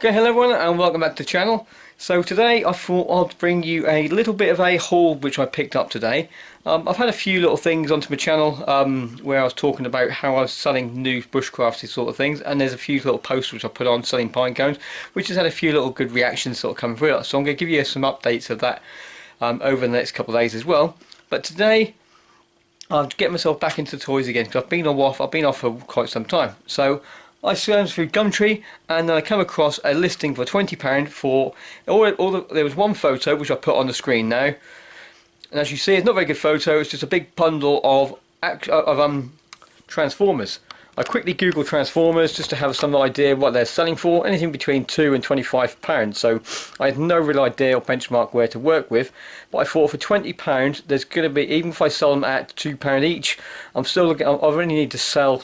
Okay, hello everyone and welcome back to the channel. So today I thought I'd bring you a little bit of a haul which I picked up today. I've had a few little things onto my channel where I was talking about how I was selling new bushcrafty sort of things, and there's a few little posts which I put on selling pine cones, which has had a few little good reactions sort of coming through. So I'm going to give you some updates of that over the next couple of days as well. But today I'm getting myself back into toys again because I've been off for quite some time. So I scanned through Gumtree and then I come across a listing for £20 for there was one photo which I put on the screen now, and as you see, it's not a very good photo. It's just a big bundle of Transformers. I quickly googled Transformers just to have some idea what they're selling for, anything between £2 and £25. So I had no real idea or benchmark where to work with, but I thought for £20 there's going to be, even if I sell them at £2 each, I'm still looking. I really need to sell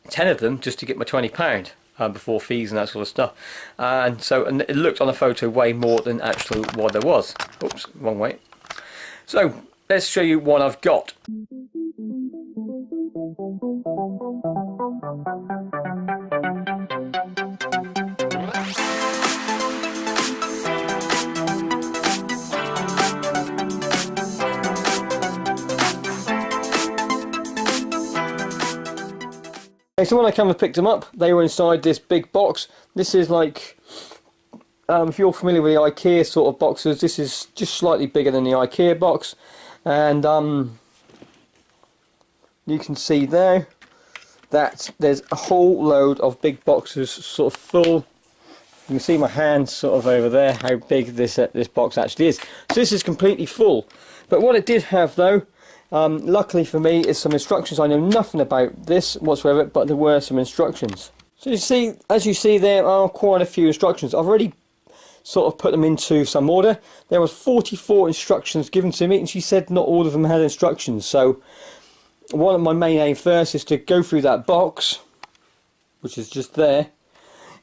10 of them just to get my £20 before fees and that sort of stuff, and it looked on the photo way more than actually what there was. Oops, wrong way. So let's show you what I've got. So when I came and picked them up, they were inside this big box. This is like, if you're familiar with the IKEA sort of boxes, this is just slightly bigger than the IKEA box. And you can see there that there's a whole load of big boxes sort of full. You can see my hand sort of over there, how big this box actually is. So this is completely full. But what it did have though, luckily for me, is some instructions. I know nothing about this whatsoever, but there were some instructions. So you see, as you see, there are quite a few instructions. I've already sort of put them into some order. There was 44 instructions given to me, and she said not all of them had instructions. So one of my main aim first is to go through that box, which is just there,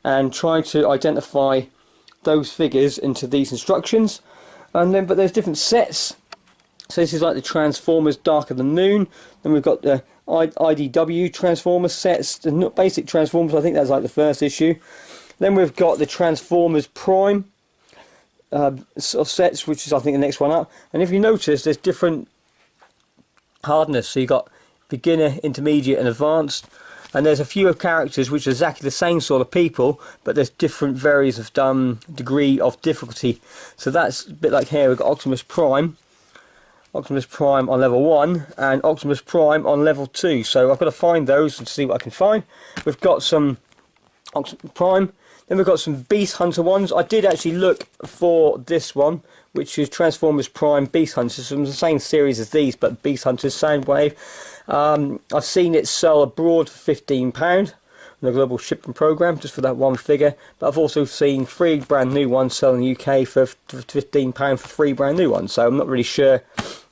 and try to identify those figures into these instructions. And then, but there's different sets. So this is like the Transformers Dark of the Moon. Then we've got the IDW Transformers sets, the basic Transformers. I think that's like the first issue. Then we've got the Transformers Prime sort of sets, which is I think the next one up. And if you notice, there's different hardness. So you've got beginner, intermediate, and advanced. And there's a few of characters which are exactly the same sort of people, but there's different varies of degree of difficulty. So that's a bit like here. We've got Optimus Prime on level 1 and Optimus Prime on level 2. So I've got to find those and see what I can find. We've got some Optimus Prime, then we've got some Beast Hunter ones. I did actually look for this one, which is Transformers Prime Beast Hunters, from the same series as these, but Beast Hunters Soundwave. I've seen it sell abroad for £15 on the global shipping program, just for that one figure. But I've also seen 3 brand new ones sell in the UK for £15 for 3 brand new ones. So I'm not really sure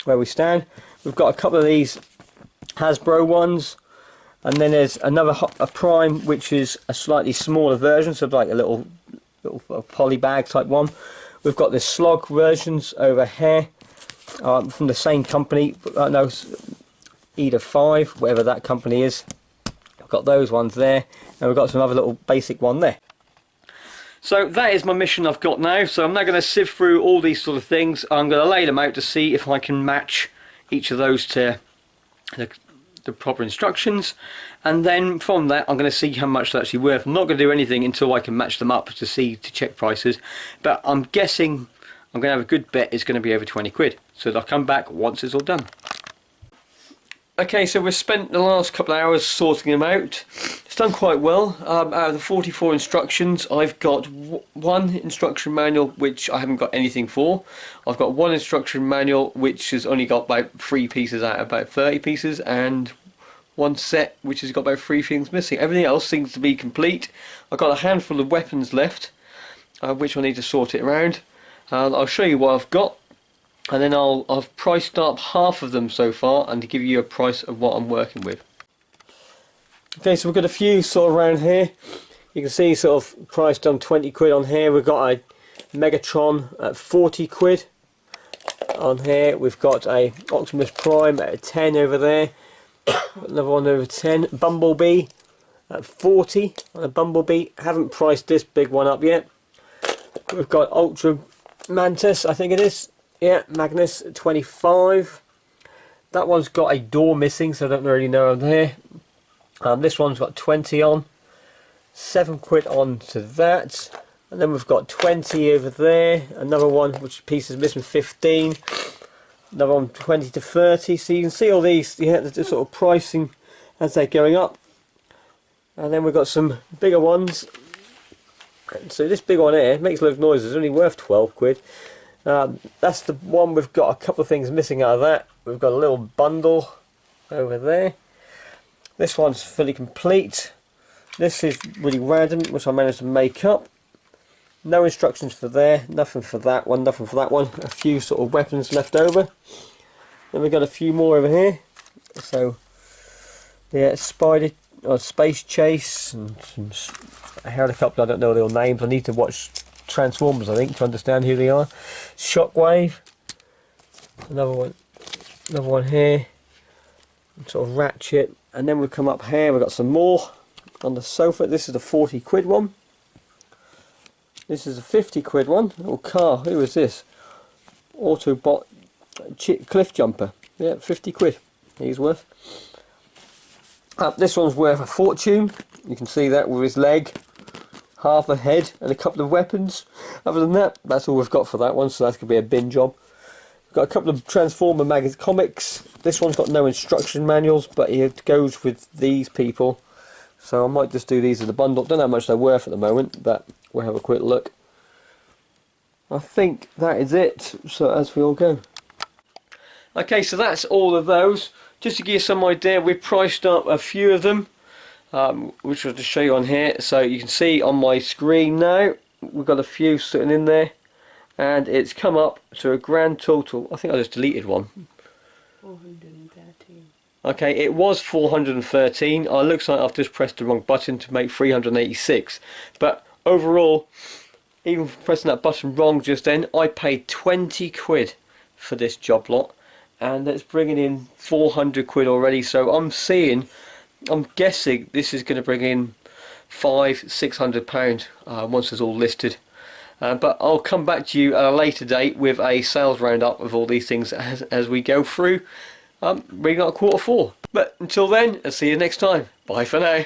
where we stand. We've got a couple of these Hasbro ones, and then there's a Prime, which is a slightly smaller version, so like a little poly bag type one. We've got the Slog versions over here from the same company, no, Eda 5, whatever that company is. I've got those ones there, and we've got some other little basic one there. So that is my mission I've got now. So I'm now going to sift through all these sort of things. I'm going to lay them out to see if I can match each of those to the proper instructions, and then from that I'm going to see how much they're actually worth. I'm not going to do anything until I can match them up to check prices, but I'm guessing I'm going to have a good bet it's going to be over 20 quid. So I'll come back once it's all done. Okay, so we've spent the last couple of hours sorting them out. It's done quite well. Out of the 44 instructions, I've got one instruction manual which I haven't got anything for. I've got one instruction manual which has only got about 3 pieces out of about 30 pieces, and one set which has got about 3 things missing. Everything else seems to be complete. I've got a handful of weapons left, which I need to sort it around. I'll show you what I've got. And then I've priced up half of them so far, and to give you a price of what I'm working with. Okay, so we've got a few sort of around here. You can see sort of priced on 20 quid on here. We've got a Megatron at 40 quid on here. We've got a Optimus Prime at 10 over there. Another one over 10. Bumblebee at 40 on a Bumblebee. Haven't priced this big one up yet. We've got Ultra Mantis, I think it is. Yeah, Magnus at 25. That one's got a door missing, so I don't really know there. This one's got 20 on. £7 on to that. And then we've got 20 over there. Another one which piece is missing, 15. Another one 20 to 30. So you can see all these, yeah, they're just sort of pricing as they're going up. And then we've got some bigger ones. So this big one here makes a lot of noise. It's only worth £12. That's the one. We've got a couple of things missing out of that. We've got a little bundle over there. This one's fully complete. This is really random, which I managed to make up. No instructions for there, nothing for that one, nothing for that one. A few sort of weapons left over. Then we've got a few more over here. So, yeah, spider or space chase and some helicopter. I don't know their names. I need to watch Transformers, I think, to understand who they are. Shockwave. Another one here. Sort of ratchet. And then we come up here. We've got some more on the sofa. This is the £40 one. This is a £50 one. Little car. Who is this? Autobot cliff jumper. Yeah, £50 he's worth. This one's worth a fortune. You can see that with his leg, half a head, and a couple of weapons. Other than that, that's all we've got for that one. So that's gonna be a bin job. We've got a couple of Transformer comics. This one's got no instruction manuals, but it goes with these people. So I might just do these as a bundle. Don't know how much they're worth at the moment, but we'll have a quick look. I think that is it. So as we all go. Okay, so that's all of those. Just to give you some idea, we've priced up a few of them, which I'll just show you on here. So you can see on my screen now, we've got a few sitting in there, and it's come up to a grand total. I think I just deleted one. 413. Okay, it was 413. It looks like I've just pressed the wrong button to make 386. But overall, even for pressing that button wrong just then, I paid £20 for this job lot, and it's bringing in £400 already. So I'm guessing this is going to bring in £500–600 once it's all listed. But I'll come back to you at a later date with a sales roundup of all these things as we go through. We got Q4. But until then, I'll see you next time. Bye for now.